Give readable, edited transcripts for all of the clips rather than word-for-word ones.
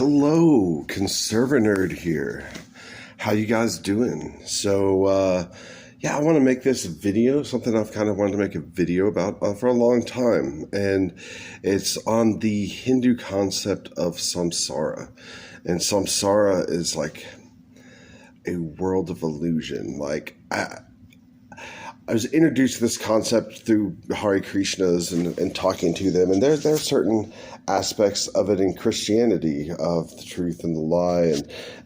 Hello, Conserva Nerd here. How you guys doing? I want to make this video, something I've kind of wanted to make a video about for a long time, and it's on the Hindu concept of Samsara. And Samsara is like a world of illusion. I was introduced to this concept through Hare Krishnas and talking to them, and there are certain aspects of it in Christianity, of the truth and the lie,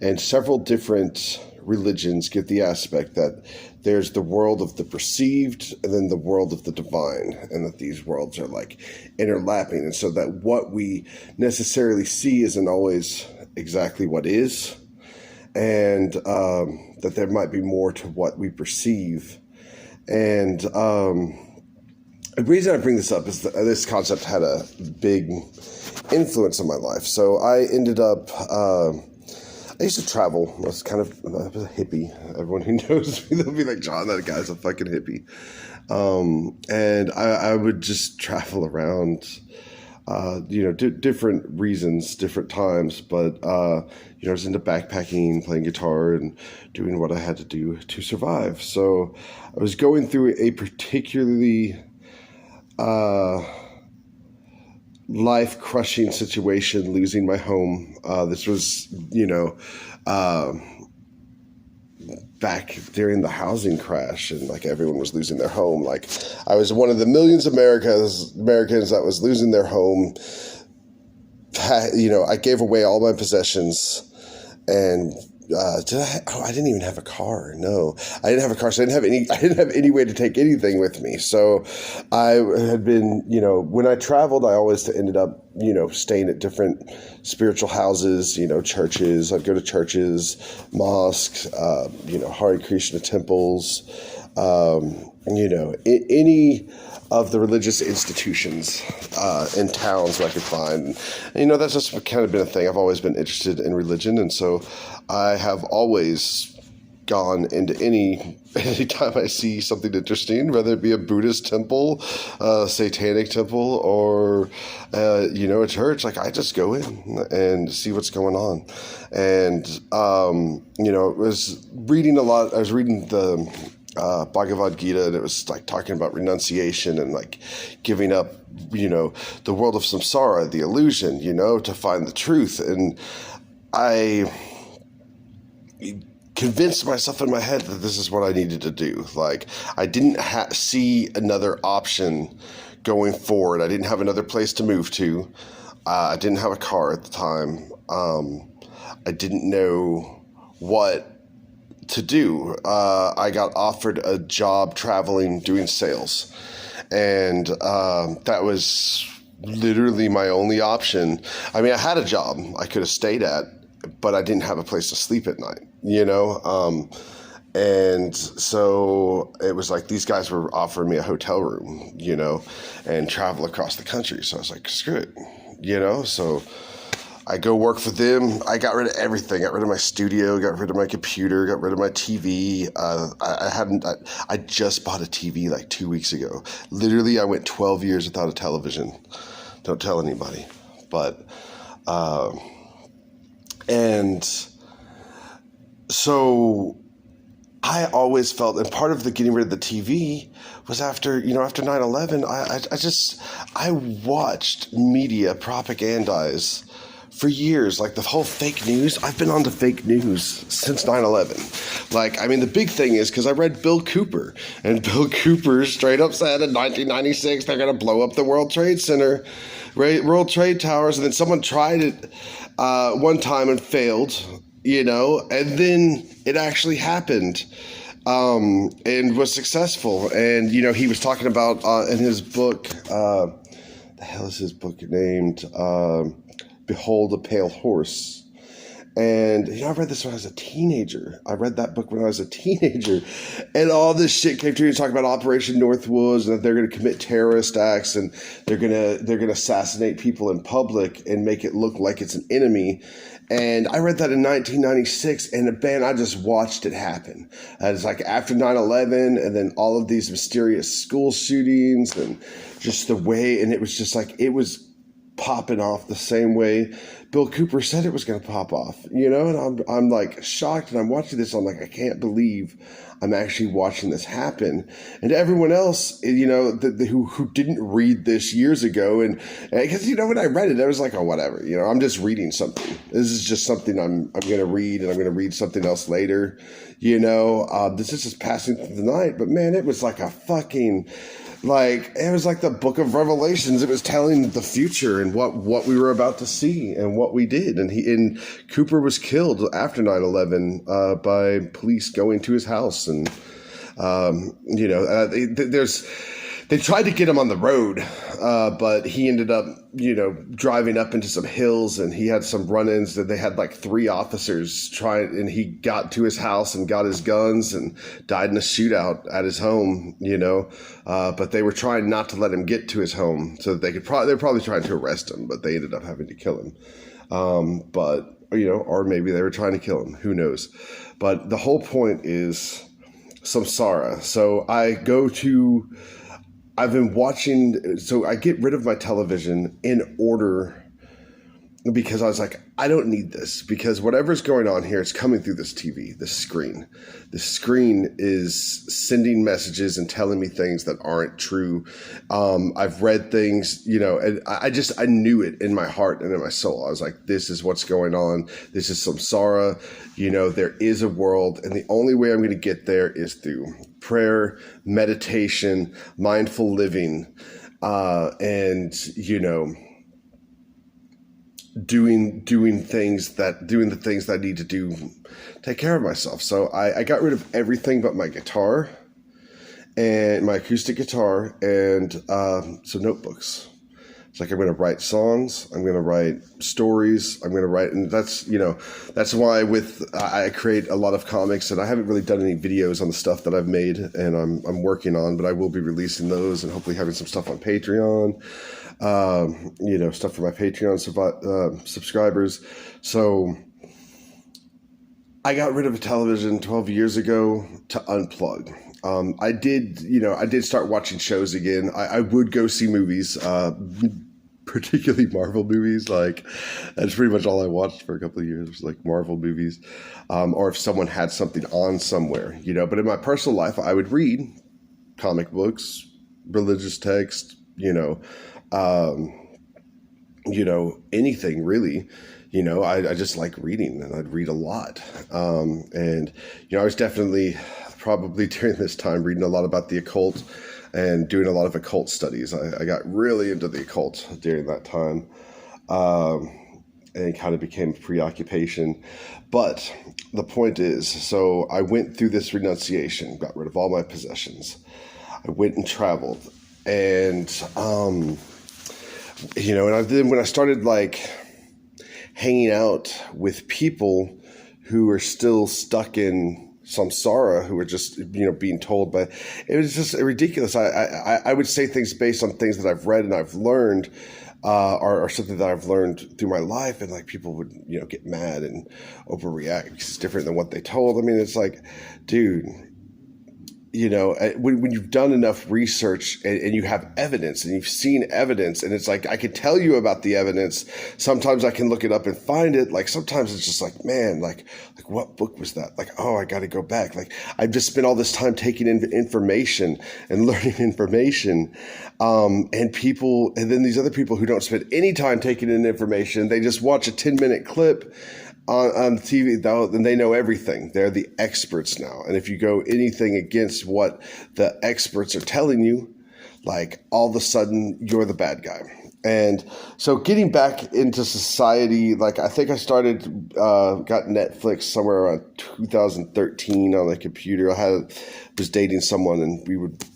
and several different religions give the aspect that there's the world of the perceived and then the world of the divine, and that these worlds are like interlapping, and so that what we necessarily see isn't always exactly what is, and that there might be more to what we perceive. And the reason I bring this up is that this concept had a big influence on my life. So I ended up, I used to travel. I was a hippie. Everyone who knows me, they'll be like, John, that guy's a fucking hippie. And I would just travel around, different reasons, different times. But, I was into backpacking, playing guitar, and doing what I had to do to survive. So I was going through a particularly life-crushing situation, losing my home. This was, back during the housing crash, and like everyone was losing their home. Like I was one of the millions of Americans that was losing their home. I gave away all my possessions, and I didn't even have a car. No, I didn't have a car, so I didn't have any way to take anything with me. So I had been, when I traveled, I always ended up, staying at different spiritual houses, churches. I'd go to churches, mosques, Hare Krishna temples, any of the religious institutions in towns that I could find. And, that's just kind of been a thing. I've always been interested in religion, and so I have always gone into any time I see something interesting, whether it be a Buddhist temple, a satanic temple, or a church. Like I just go in and see what's going on. And I was reading a lot. I was reading the Bhagavad Gita, and it was like talking about renunciation and like giving up, the world of samsara, the illusion, to find the truth. And I convinced myself in my head that this is what I needed to do. Like I didn't see another option going forward. I didn't have another place to move to. I didn't have a car at the time. I didn't know what to do. I got offered a job traveling, doing sales. And that was literally my only option. I mean, I had a job I could have stayed at, but I didn't have a place to sleep at night, and so it was like these guys were offering me a hotel room, and travel across the country. So I was like, screw it, so I go work for them. I got rid of everything. Got rid of my studio, got rid of my computer, got rid of my TV. I just bought a TV like 2 weeks ago. Literally, I went 12 years without a television. Don't tell anybody. But, and so I always felt, and part of the getting rid of the TV was after 9/11, I watched media propagandize for years, like the whole fake news. I've been onto fake news since 9/11. The big thing is because I read Bill Cooper, and Bill Cooper straight up said in 1996 they're going to blow up the World Trade Center, World Trade Towers, and then someone tried it one time and failed, and then it actually happened. And was successful. And, he was talking about in his book, the hell is his book named? Behold a Pale Horse. And, I read this when I was a teenager. I read that book when I was a teenager. And all this shit came to me, talking about Operation Northwoods, and that they're going to commit terrorist acts, and they're going to assassinate people in public and make it look like it's an enemy. And I read that in 1996, and I just watched it happen. It's like after 9/11, and then all of these mysterious school shootings, and just the way, and it was just like, it was popping off the same way Bill Cooper said it was going to pop off, and I'm like shocked, and I'm watching this. I'm like, I can't believe I'm actually watching this happen. And to everyone else, who didn't read this years ago, and because when I read it, I was like, oh, whatever, I'm just reading something. This is just something I'm going to read, and I'm going to read something else later. This is just passing through the night. But man, it was like a fucking. It was like the book of Revelations. It was telling the future and what we were about to see and what we did. And Cooper was killed after 9/11 by police going to his house. And, they tried to get him on the road, but he ended up, driving up into some hills, and he had some run-ins that they had like 3 officers and he got to his house and got his guns and died in a shootout at his home, but they were trying not to let him get to his home so that they were probably trying to arrest him, but they ended up having to kill him. Or maybe they were trying to kill him. Who knows? But the whole point is Samsara. So I've been watching, so I get rid of my television in order because I was like, I don't need this, because whatever's going on here is coming through this TV, this screen. The screen is sending messages and telling me things that aren't true. I've read things, and I knew it in my heart and in my soul. I was like, this is what's going on. This is Samsara. There is a world, and the only way I'm going to get there is through prayer, meditation, mindful living, and doing the things that I need to do, take care of myself. So I got rid of everything but my guitar and my acoustic guitar and some notebooks. It's like, I'm going to write songs, I'm going to write stories, I'm going to write, and that's why I create a lot of comics, and I haven't really done any videos on the stuff that I've made and I'm working on, but I will be releasing those and hopefully having some stuff on Patreon, stuff for my Patreon subscribers. So I got rid of a television 12 years ago to unplug. I did start watching shows again. I would go see movies, particularly Marvel movies. Like, that's pretty much all I watched for a couple of years, like Marvel movies. Or if someone had something on somewhere, but in my personal life, I would read comic books, religious text, anything really. I just like reading, and I'd read a lot. And I was definitely probably during this time reading a lot about the occult and doing a lot of occult studies. I got really into the occult during that time, and it kind of became a preoccupation. But the point is, so I went through this renunciation, got rid of all my possessions. I went and traveled, and and then when I started like hanging out with people who are still stuck in samsara, who were just being told, but it was just ridiculous. I would say things based on things that I've read and I've learned, or something that I've learned through my life, and like people would get mad and overreact because it's different than what they told. I mean, it's like, dude, when you've done enough research and you have evidence and you've seen evidence, and it's like, I could tell you about the evidence. Sometimes I can look it up and find it. Like, sometimes it's just like, man, like what book was that? Like, oh, I got to go back. Like, I've just spent all this time taking in information and learning information. And then these other people who don't spend any time taking in information, they just watch a 10-minute clip on TV, though, then they know everything. They're the experts now. And if you go anything against what the experts are telling you, like, all of a sudden you're the bad guy. And so getting back into society, like, I think I got Netflix somewhere around 2013 on the computer. Was dating someone, and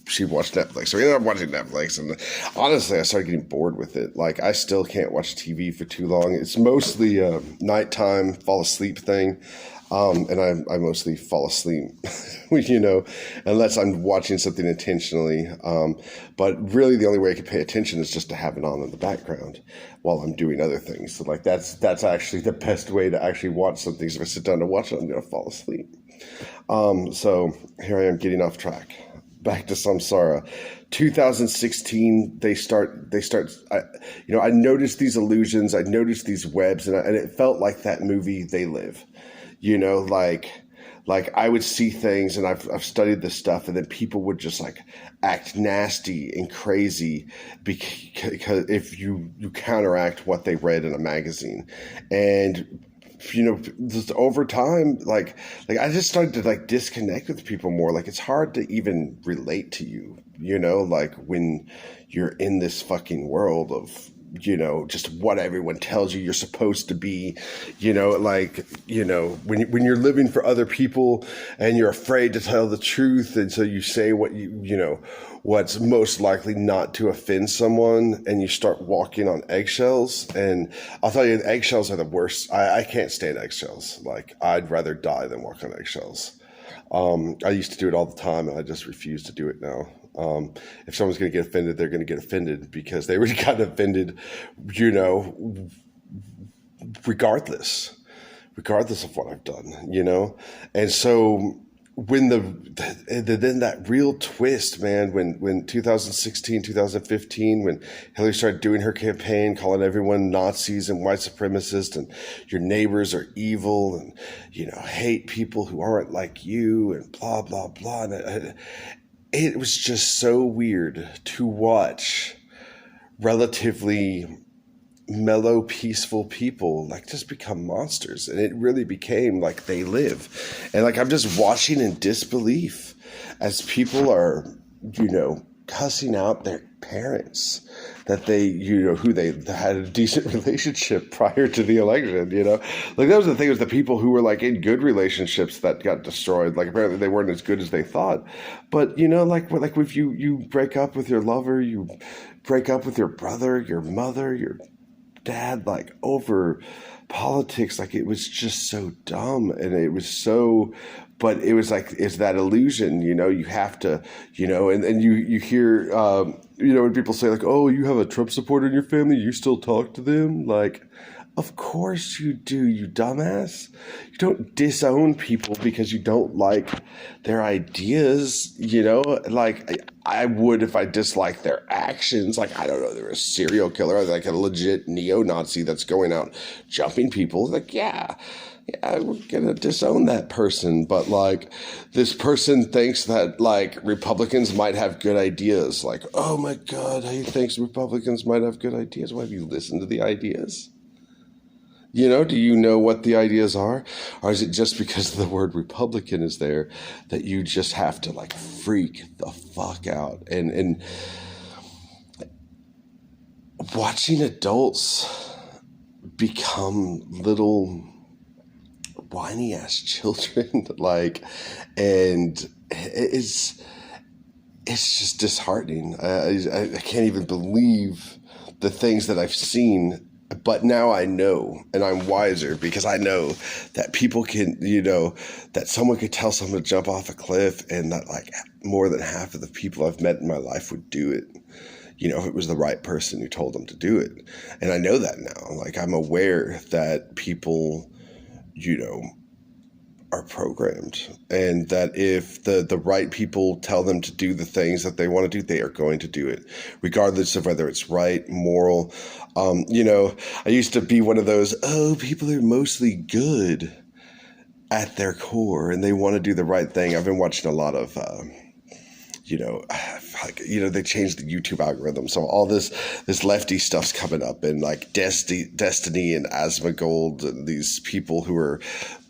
she'd watch Netflix. So we ended up watching Netflix, and honestly, I started getting bored with it. Like, I still can't watch TV for too long. It's mostly a nighttime, fall asleep thing. And I mostly fall asleep, unless I'm watching something intentionally. But really the only way I can pay attention is just to have it on in the background while I'm doing other things. So like, that's actually the best way to actually watch something. So if I sit down to watch it, I'm going to fall asleep. So here I am getting off track. Back to Samsara. 2016 I noticed these illusions, I noticed these webs, and it felt like that movie They Live, like I would see things, and I've studied this stuff, and then people would just like act nasty and crazy because if you counteract what they read in a magazine. And just over time, like I just started to like disconnect with people more. Like it's hard to even relate to you, like when you're in this fucking world of just what everyone tells you you're supposed to be, when you're living for other people and you're afraid to tell the truth. And so you say what's most likely not to offend someone, and you start walking on eggshells. And I'll tell you, eggshells are the worst. I can't stand eggshells. Like I'd rather die than walk on eggshells. I used to do it all the time, and I just refuse to do it now. If someone's going to get offended, they're going to get offended because they already got offended, regardless of what I've done, And so when then that real twist, man, when 2016, 2015, when Hillary started doing her campaign, calling everyone Nazis and white supremacists, and your neighbors are evil, and, hate people who aren't like you, and blah, blah, blah. And it was just so weird to watch relatively mellow, peaceful people like just become monsters. And it really became like They Live. And like I'm just watching in disbelief as people are, cussing out their parents that they, who they had a decent relationship prior to the election, Like that was the thing, was the people who were like in good relationships that got destroyed. Like apparently they weren't as good as they thought. But, like if you break up with your lover, you break up with your brother, your mother, your dad, like over politics. Like it was just so dumb, and it was so, but it was like, it's that illusion, you have to, and you hear, when people say like, oh, you have a Trump supporter in your family, you still talk to them? Like, of course you do, you dumbass. You don't disown people because you don't like their ideas, like I would if I disliked their actions. Like, I don't know, they're a serial killer, like a legit neo-Nazi that's going out jumping people. Like, yeah, we're gonna disown that person. But like, this person thinks that like Republicans might have good ideas. Like, oh my God, he thinks Republicans might have good ideas. Well, have you listened to the ideas? Do you know what the ideas are? Or is it just because the word Republican is there that you just have to like freak the fuck out? And watching adults become little whiny ass children, like, and it's just disheartening. I can't even believe the things that I've seen. But now I know, and I'm wiser because I know that people can, that someone could tell someone to jump off a cliff, and that like more than half of the people I've met in my life would do it, if it was the right person who told them to do it. And I know that now. Like I'm aware that people, are programmed, and that if the right people tell them to do the things that they want to do, they are going to do it, regardless of whether it's right, moral. I used to be one of those, people are mostly good at their core and they want to do the right thing. I've been watching a lot of, they changed the YouTube algorithm. So all this lefty stuff's coming up, and like Destiny and Asmongold, and these people who are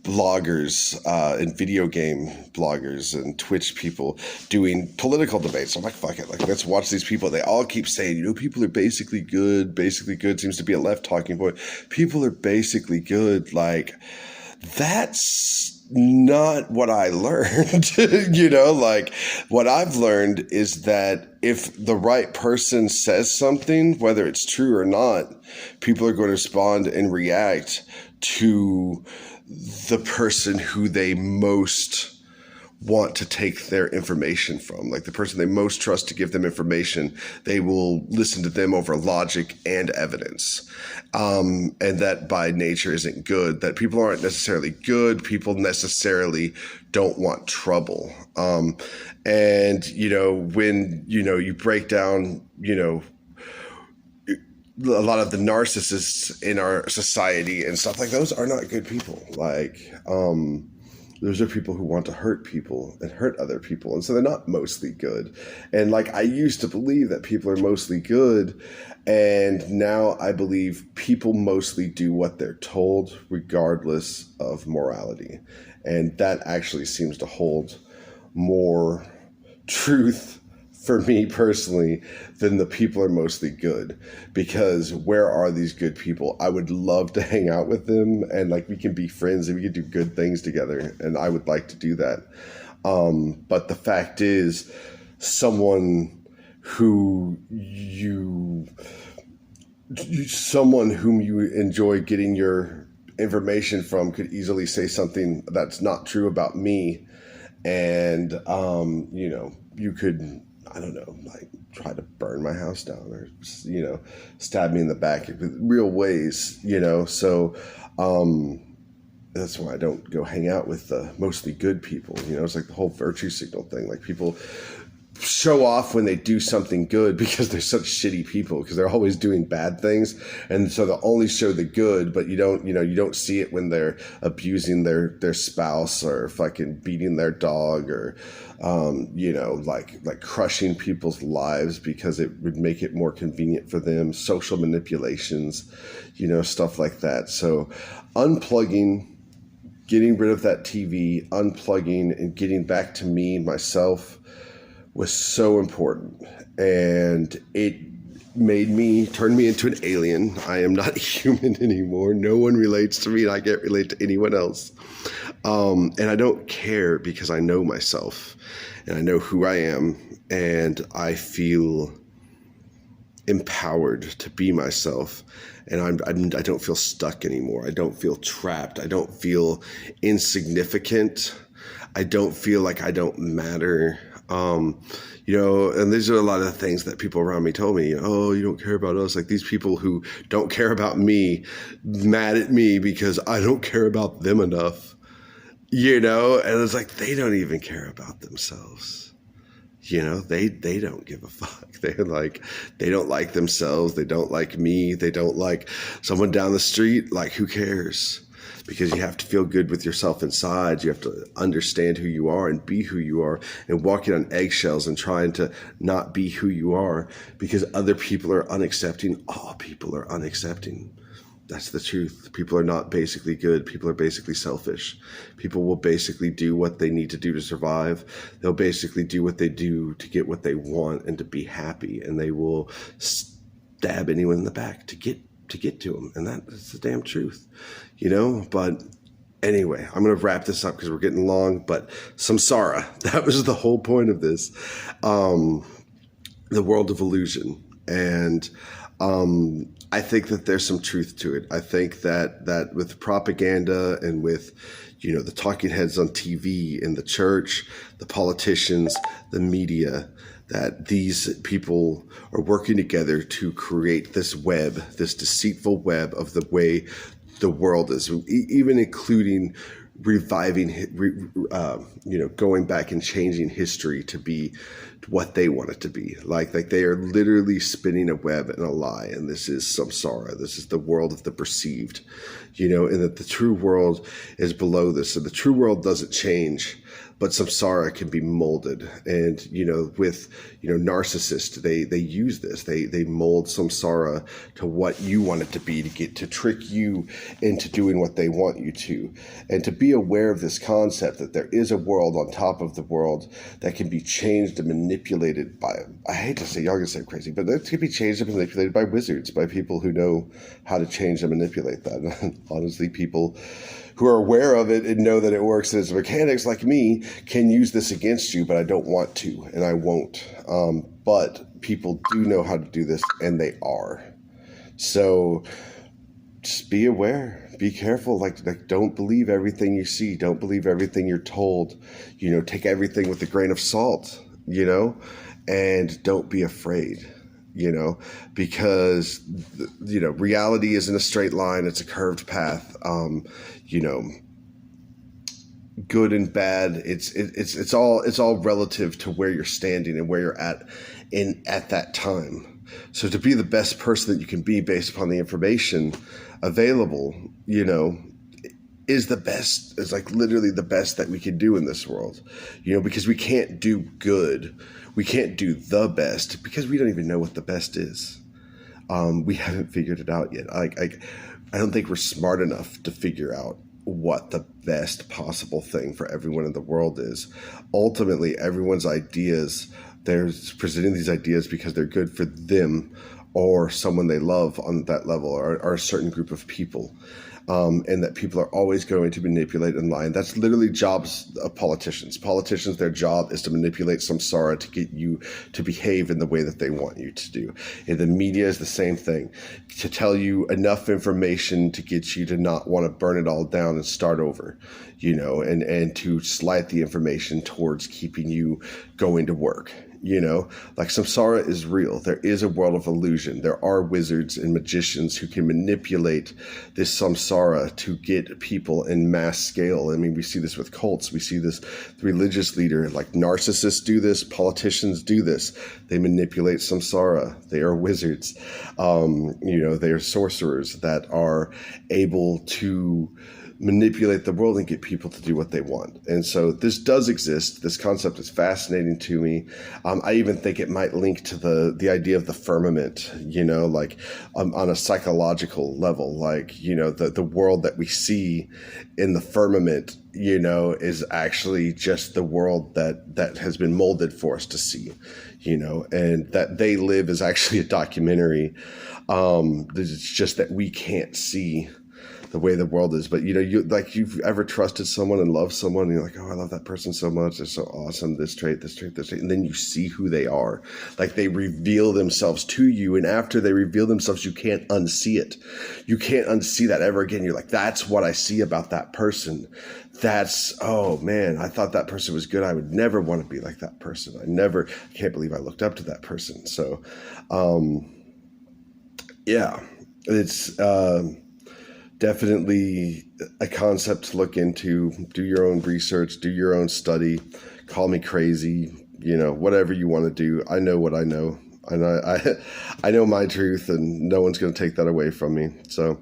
bloggers and video game bloggers and Twitch people doing political debates. I'm like, fuck it. Like, let's watch these people. They all keep saying, people are basically good. Basically good seems to be a left talking point. People are basically good. Like, that's not what I learned. Like what I've learned is that if the right person says something, whether it's true or not, people are going to respond and react to the person who they most want to take their information from. Like the person they most trust to give them information, they will listen to them over logic and evidence. And that by nature isn't good, that people aren't necessarily good. People necessarily don't want trouble. And, when, you break down, a lot of the narcissists in our society and stuff like those are not good people. Like, those are people who want to hurt people and hurt other people. And so they're not mostly good. And like, I used to believe that people are mostly good. And now I believe people mostly do what they're told regardless of morality. And that actually seems to hold more truth for me personally than the people are mostly good, because where are these good people? I would love to hang out with them and like we can be friends and we can do good things together, and I would like to do that. But the fact is, someone whom you enjoy getting your information from could easily say something that's not true about me, and you could, I don't know, like try to burn my house down or, stab me in the back with real ways, So that's why I don't go hang out with mostly good people. It's like the whole virtue signal thing. Like people show off when they do something good because they're such shitty people, because they're always doing bad things, and so they'll only show the good, but you don't see it when they're abusing their spouse or fucking beating their dog or like crushing people's lives because it would make it more convenient for them, social manipulations, stuff like that. So unplugging, getting rid of that TV, unplugging and getting back to me, myself, was so important, and it turned me into an alien. I am not human anymore. No one relates to me, and I can't relate to anyone else. And I don't care, because I know myself and I know who I am, and I feel empowered to be myself. And I don't feel stuck anymore. I don't feel trapped. I don't feel insignificant. I don't feel like I don't matter. And these are a lot of the things that people around me told me, oh, you don't care about us. Like these people who don't care about me, mad at me because I don't care about them enough, and it's like, they don't even care about themselves. They don't give a fuck. They don't like themselves. They don't like me. They don't like someone down the street. Like, who cares? Because you have to feel good with yourself inside. You have to understand who you are and be who you are, and walking on eggshells and trying to not be who you are because other people are unaccepting. All people are unaccepting. That's the truth. People are not basically good. People are basically selfish. People will basically do what they need to do to survive. They'll basically do what they do to get what they want and to be happy. And they will stab anyone in the back to get to them. And that's the damn truth, But anyway, I'm going to wrap this up because we're getting long. But Samsara, that was the whole point of this. The world of illusion. And I think that there's some truth to it. I think that with propaganda and with, the talking heads on TV and the church, the politicians, the media, that these people are working together to create this web, this deceitful web of the way the world is, even including reviving, going back and changing history to be what they want it to be. Like they are literally spinning a web and a lie. And this is samsara. This is the world of the perceived, and that the true world is below this. So the true world doesn't change, but samsara can be molded. And, with, narcissists, they use this, they mold samsara to what you want it to be, to trick you into doing what they want you to. And to be aware of this concept that there is a world on top of the world that can be changed and manipulated by, I hate to say, y'all gonna say I'm crazy, but that can be changed and manipulated by wizards, by people who know how to change and manipulate that. Honestly, people who are aware of it and know that it works and its mechanics, like me, can use this against you, but I don't want to, and I won't. But people do know how to do this, and they are. So just be aware. be careful. Like, don't believe everything you see. Don't believe everything you're told. Take everything with a grain of salt, and don't be afraid, because, reality isn't a straight line. It's a curved path. Good and bad. It's all relative to where you're standing and where you're at that time. So to be the best person that you can be based upon the information available, is the best, is like literally the best that we can do in this world, because we can't do good. We can't do the best because we don't even know what the best is. We haven't figured it out yet. I don't think we're smart enough to figure out what the best possible thing for everyone in the world is. Ultimately, everyone's ideas, they're presenting these ideas because they're good for them or someone they love on that level, or a certain group of people. And that people are always going to manipulate and lie. And that's literally jobs of politicians. Politicians, their job is to manipulate samsara to get you to behave in the way that they want you to do. And the media is the same thing, to tell you enough information to get you to not want to burn it all down and start over, and to slight the information towards keeping you going to work. Like samsara is real. There is a world of illusion. There are wizards and magicians who can manipulate this samsara to get people in mass scale. I mean, we see this with cults. We see this with religious leader, like narcissists do this, politicians do this. They manipulate samsara. They are wizards. They are sorcerers that are able to manipulate the world and get people to do what they want. And so this does exist. This concept is fascinating to me. I even think it might link to the idea of the firmament, on a psychological level, the world that we see in the firmament, is actually just the world that has been molded for us to see, and that They Live is actually a documentary. It's just that we can't see the way the world is. But you've ever trusted someone and loved someone, and you're like, oh, I love that person so much, they're so awesome, this trait, and then you see who they are. Like, they reveal themselves to you, and after they reveal themselves, you can't unsee it. You can't unsee that ever again. You're like, that's what I see about that person. Oh man, I thought that person was good. I would never want to be like that person. I can't believe I looked up to that person. So yeah, it's definitely a concept to look into. Do your own research, do your own study, call me crazy, whatever you want to do. I know what I know. And I know my truth, and no one's going to take that away from me. So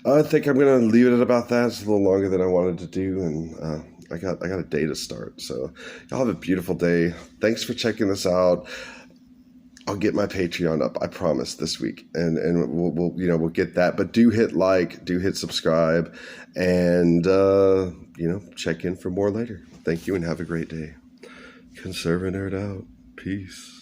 I think I'm going to leave it at about that. It's a little longer than I wanted to do, and I got a day to start. So y'all have a beautiful day. Thanks for checking this out. I'll get my Patreon up, I promise, this week, and we'll get that. But do hit like, do hit subscribe, and check in for more later. Thank you, and have a great day. Conserva Nerd out. Peace.